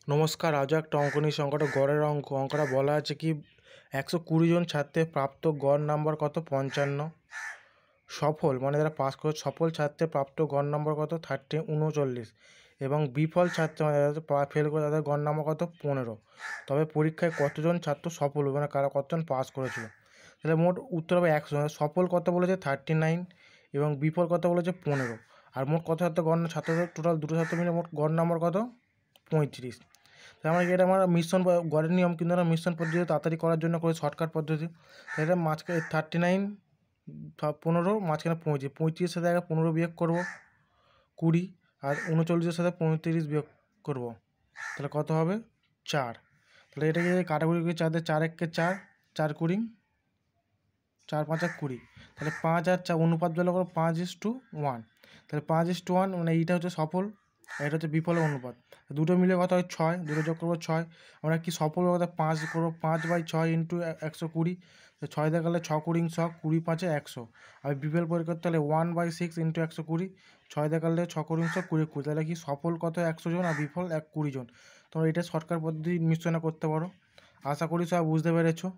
নমস্কার, আজও একটা অঙ্ক নিয়ে সংখ্যাটা গড়ের অঙ্কটা বলা আছে কি 120 জন ছাত্রের প্রাপ্ত গড় নাম্বার কত 55। সফল মানে যারা পাস করে সফল ছাত্রের প্রাপ্ত গড় নাম্বার কত 39 এবং বিফল ছাত্র মানে যারা ফেল করে তাদের গড় নাম্বার কত 15। তবে পরীক্ষায় কতজন ছাত্র সফল মানে কারা কতজন পাস করেছিল। তাহলে মোট উত্তর হবে 100। সফল কত বলেছে 39 এবং বিফল কত বলেছে 15। আর মোট কত ছাত্র গড় ছাত্রদের টোটাল দুটো ছাত্র মিলে মোট গড় নাম্বার কত 35। তার এটা আমরা মিশ্রণ গড়ের নিয়ম, কিন্তু আমরা মিশ্রণ পদ্ধতি তাড়াতাড়ি করার জন্য করে শর্টকাট পদ্ধতি। এটা মাঝখানে 39 15 মাঝখানে 35, 35 সাথে আগে 15 বিয়োগ করবো 20, আর 39 সাথে 35 বিয়োগ করবো, তাহলে কত হবে 4। তাহলে এটাকে কাটাকুটি করে 4 দিয়ে 4 1 4, 4 20, 4 5 20, তাহলে 5 আর 4 অনুপাত বেলা করো 5:1। তাহলে 5:1 মানে এইটা হচ্ছে সফল, এটা হচ্ছে বিফলের অনুপাত। দুটো মিলে কত হয় 6, দুটো যোগ করবো 6। আমরা কি সফল কথা 5 করবো, 5/6 ইন্টু 120। 6 দিয়ে গেলে 6 কুড়ি 100, 20 5 100। আর বিফল পরীক্ষা করতে হলে 1/6 ইন্টু 120। 6 দিয়ে গেলে 6 কুড়ি 100, 20 20। তাহলে কি সফল কত 100 জন আর বিফল 20 জন। তোমরা এটা শর্টকাট পদ্ধতি মিশ্রণ করতে পারো। আশা করি সব বুঝতে পেরেছো।